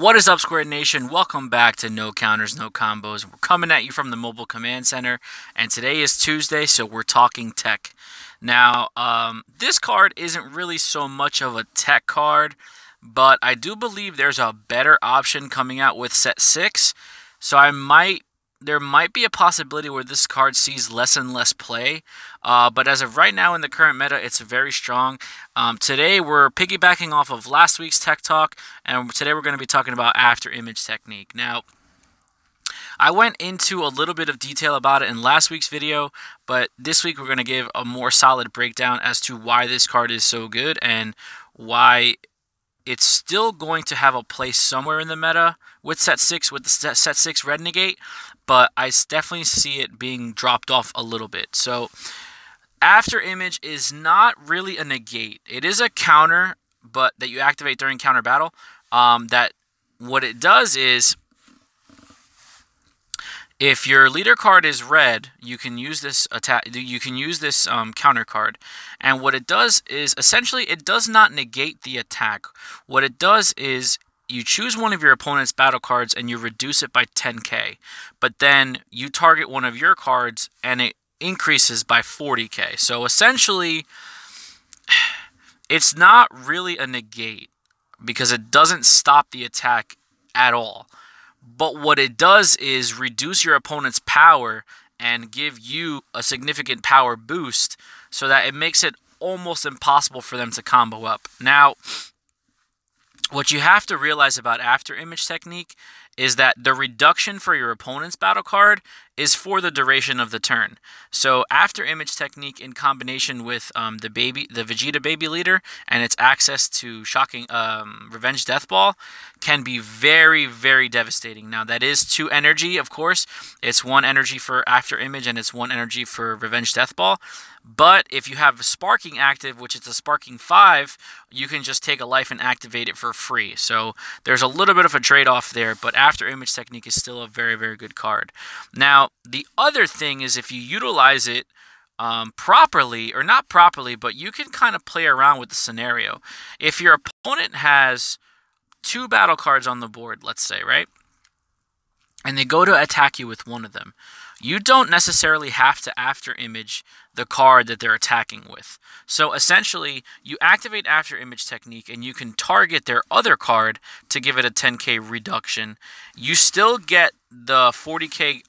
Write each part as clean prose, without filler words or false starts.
What is up, Square Nation? Welcome back to No Counters, No Combos. We're coming at you from the Mobile Command Center, and today is Tuesday, so we're talking tech. Now, this card isn't really so much of a tech card, but I do believe there's a better option coming out with Set 6, so there might be a possibility where this card sees less and less play, but as of right now in the current meta, it's very strong. Today we're piggybacking off of last week's Tech Talk, and today we're going to be talking about Afterimage technique. Now, I went into a little bit of detail about it in last week's video, but this week we're going to give a more solid breakdown as to why this card is so good and why it's still going to have a place somewhere in the meta with Set 6, with the Set 6 Red Negate, but I definitely see it being dropped off a little bit. So, Afterimage is not really a negate. It is a counter, but that you activate during counter battle. That what it does is, if your leader card is red, you can use this attack. You can use this counter card, and what it does is essentially it does not negate the attack. What it does is you choose one of your opponent's battle cards and you reduce it by 10k, but then you target one of your cards and it increases by 40k. So essentially, it's not really a negate because it doesn't stop the attack at all. But what it does is reduce your opponent's power and give you a significant power boost so that it makes it almost impossible for them to combo up. Now, what you have to realize about Afterimage technique is that the reduction for your opponent's battle card is for the duration of the turn. So Afterimage technique in combination with the Vegeta baby leader and its access to shocking Revenge Death Ball can be very, very devastating. Now that is 2 energy, of course. It's 1 energy for Afterimage and it's 1 energy for Revenge Death Ball. But if you have Sparking active, which is a Sparking 5, you can just take a life and activate it for free. So there's a little bit of a trade-off there, but Afterimage technique is still a very, very good card. Now, the other thing is if you utilize it properly, or not properly, but you can kind of play around with the scenario. If your opponent has 2 battle cards on the board, let's say, right? And they go to attack you with one of them, you don't necessarily have to Afterimage the card that they're attacking with. So essentially, you activate Afterimage technique and you can target their other card to give it a 10k reduction. You still get the 40k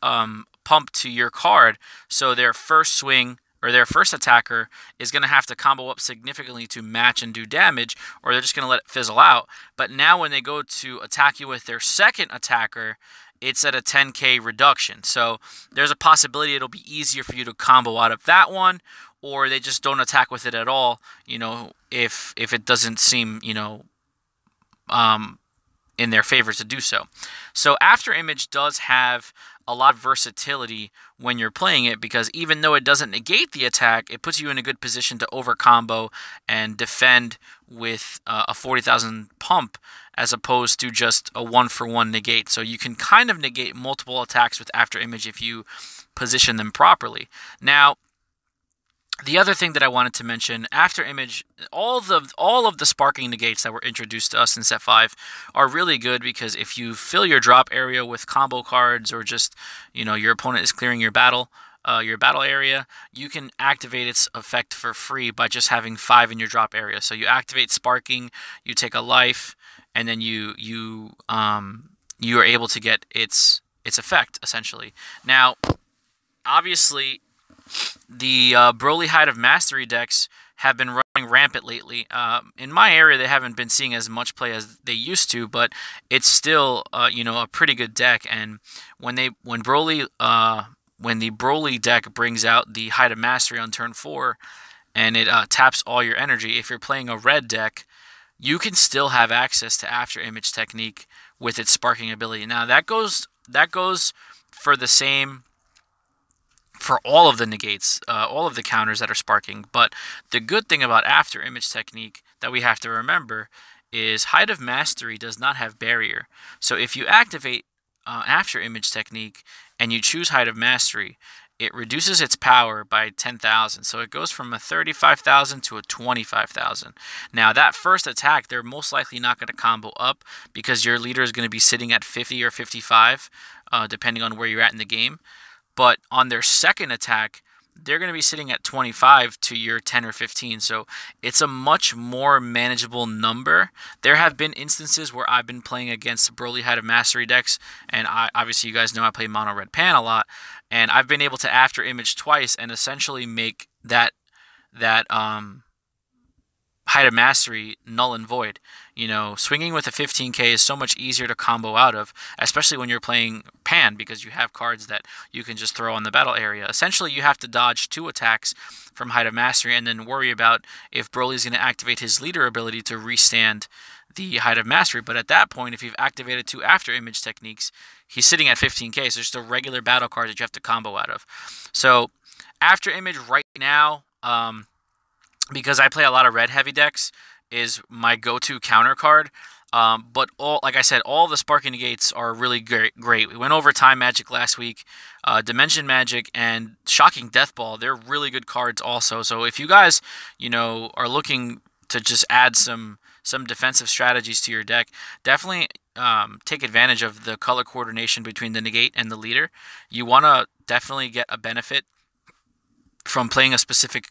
pump to your card, so their first swing or their first attacker is going to have to combo up significantly to match and do damage, or they're just going to let it fizzle out. But now when they go to attack you with their second attacker, it's at a 10k reduction. So there's a possibility it'll be easier for you to combo out of that one, or they just don't attack with it at all, you know, if it doesn't seem, you know, in their favor to do so. So Afterimage does have a lot of versatility when you're playing it, because even though it doesn't negate the attack, it puts you in a good position to over-combo and defend with a 40,000 pump as opposed to just a 1-for-1 negate. So you can kind of negate multiple attacks with Afterimage if you position them properly. Now, the other thing that I wanted to mention, Afterimage, all of the sparking negates that were introduced to us in Set 5 are really good, because if you fill your drop area with combo cards, or just, you know, your opponent is clearing your battle area, you can activate its effect for free by just having 5 in your drop area. So you activate sparking, you take a life, and then you are able to get its effect essentially. Now, obviously, the Broly Height of Mastery decks have been running rampant lately. In my area, they haven't been seeing as much play as they used to, but it's still, you know, a pretty good deck. And when the Broly deck brings out the Height of Mastery on turn 4, and it taps all your energy, if you're playing a red deck, you can still have access to Afterimage technique with its sparking ability. Now that goes for the same for all of the negates, all of the counters that are sparking. But the good thing about Afterimage technique that we have to remember is Height of Mastery does not have barrier. So if you activate Afterimage technique and you choose Height of Mastery, it reduces its power by 10,000. So it goes from a 35,000 to a 25,000. Now that first attack, they're most likely not going to combo up because your leader is going to be sitting at 50 or 55, depending on where you're at in the game. But on their second attack, they're going to be sitting at 25 to your 10 or 15. So it's a much more manageable number. There have been instances where I've been playing against Broly Height of Mastery decks, and obviously you guys know I play Mono Red Pan a lot, and I've been able to after image twice and essentially make that Height of Mastery null and void. You know, swinging with a 15k is so much easier to combo out of, especially when you're playing Pan, because you have cards that you can just throw on the battle area. Essentially, you have to dodge 2 attacks from Height of Mastery and then worry about if Broly's going to activate his leader ability to restand the Height of Mastery. But at that point, if you've activated 2 after image techniques, he's sitting at 15k, so it's just a regular battle card that you have to combo out of. So after image right now, because I play a lot of red heavy decks, is my go-to counter card. But like I said, all the Sparking Negates are really great. We went over Time Magic last week, Dimension Magic, and Shocking Death Ball. They're really good cards also. So if you guys, you know, are looking to just add some defensive strategies to your deck, definitely take advantage of the color coordination between the negate and the leader. You want to definitely get a benefit from playing a specific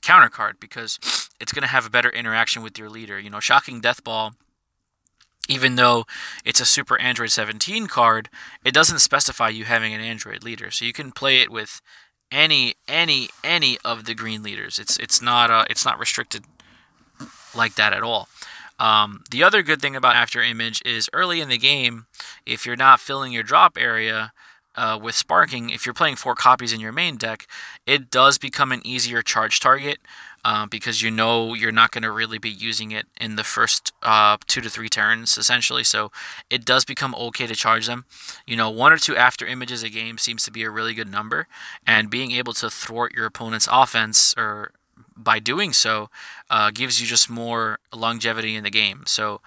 counter card because it's going to have a better interaction with your leader. You know, Shocking Death Ball, even though it's a Super Android 17 card, it doesn't specify you having an Android leader, so you can play it with any of the green leaders. It's not restricted like that at all. The other good thing about After Image is early in the game, if you're not filling your drop area with Sparking, if you're playing 4 copies in your main deck, it does become an easier charge target because you know you're not going to really be using it in the first 2 to 3 turns, essentially. So it does become okay to charge them. You know, 1 or 2 after images a game seems to be a really good number, and being able to thwart your opponent's offense or by doing so gives you just more longevity in the game. So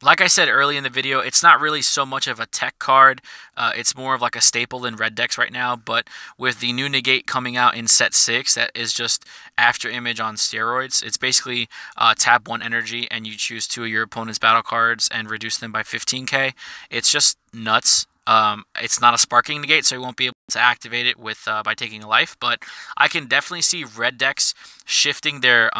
like I said early in the video, it's not really so much of a tech card. It's more of like a staple in red decks right now. But with the new negate coming out in set 6, that is just After Image on steroids. It's basically tap 1 energy and you choose 2 of your opponent's battle cards and reduce them by 15k. It's just nuts. It's not a Sparking negate, so you won't be able to activate it with by taking a life. But I can definitely see red decks shifting their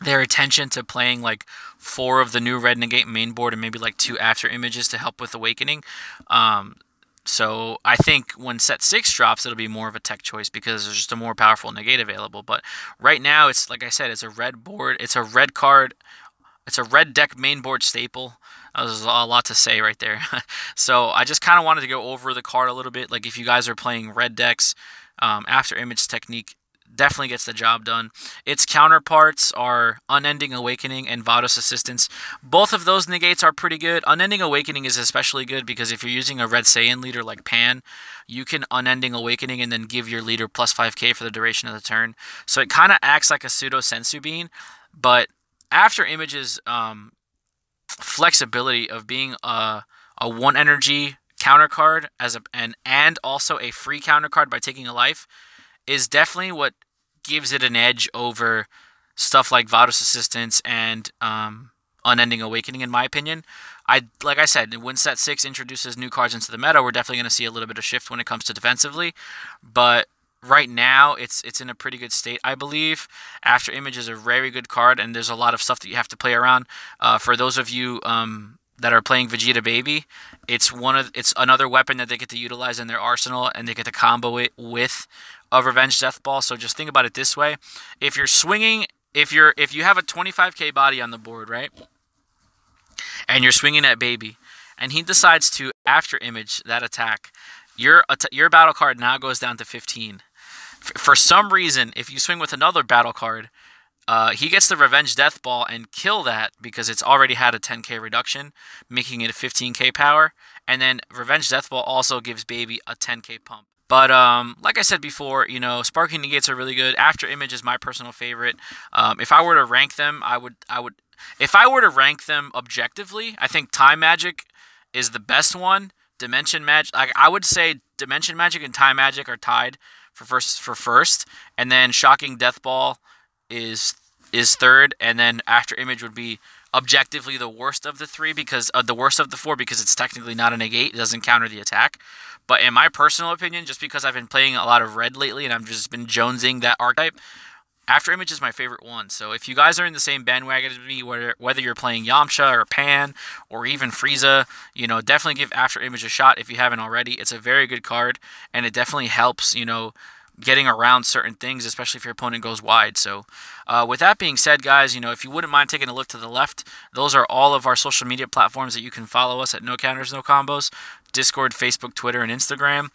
attention to playing like 4 of the new red negate main board and maybe like 2 after images to help with awakening. So I think when set 6 drops, it'll be more of a tech choice because there's just a more powerful negate available. But right now, it's like I said, it's a red board. It's a red card. It's a red deck main board staple. There's a lot to say right there. So I just kind of wanted to go over the card a little bit. Like if you guys are playing red decks, After Image technique definitely gets the job done. Its counterparts are Unending Awakening and Vados Assistance. Both of those negates are pretty good. Unending Awakening is especially good because if you're using a Red Saiyan leader like Pan, you can Unending Awakening and then give your leader plus 5k for the duration of the turn. So it kind of acts like a pseudo Sensu Bean, but After Image's flexibility of being a 1 energy counter card and also a free counter card by taking a life is definitely what gives it an edge over stuff like Vados Assistance and Unending Awakening, in my opinion. Like I said, when set 6 introduces new cards into the meta, we're definitely going to see a little bit of shift when it comes to defensively. But right now, it's in a pretty good state, I believe. After Image is a very good card, and there's a lot of stuff that you have to play around. For those of you that are playing Vegeta Baby, it's another weapon that they get to utilize in their arsenal, and they get to combo it with a Revenge Death Ball. So just think about it this way: if you're swinging, if you have a 25k body on the board, right, and you're swinging at Baby, and he decides to After Image that attack, your battle card now goes down to 15. For some reason, if you swing with another battle card, he gets the Revenge Death Ball and kill that because it's already had a 10k reduction, making it a 15k power. And then Revenge Death Ball also gives Baby a 10k pump. But like I said before, you know, Sparking Negates are really good. After Image is my personal favorite. If I were to rank them, if I were to rank them objectively, I think Time Magic is the best one. Dimension Magic, I would say Dimension Magic and Time Magic are tied for first, and then Shocking Death Ball is third, and then Afterimage would be objectively the worst of the three because the worst of the four because it's technically not a negate. It doesn't counter the attack. But in my personal opinion, just because I've been playing a lot of red lately and I've just been jonesing that archetype, Afterimage is my favorite one. So if you guys are in the same bandwagon as me, whether you're playing Yamcha or Pan or even Frieza, you know, definitely give Afterimage a shot if you haven't already. It's a very good card, and it definitely helps, you know, getting around certain things, especially if your opponent goes wide. So with that being said, guys, you know, if you wouldn't mind taking a look to the left, those are all of our social media platforms that you can follow us at No Counters, No Combos. Discord, Facebook, Twitter, and Instagram.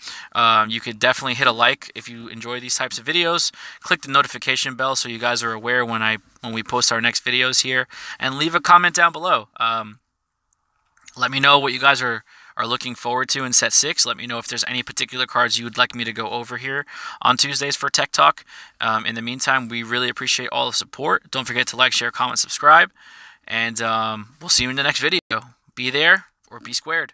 You could definitely hit a like if you enjoy these types of videos. Click the notification bell so you guys are aware when we post our next videos here, and leave a comment down below. Let me know what you guys are looking forward to in set 6. Let me know if there's any particular cards you would like me to go over here on Tuesdays for Tech Talk. In the meantime, we really appreciate all the support. Don't forget to like, share, comment, subscribe, and we'll see you in the next video. Be there or be squared.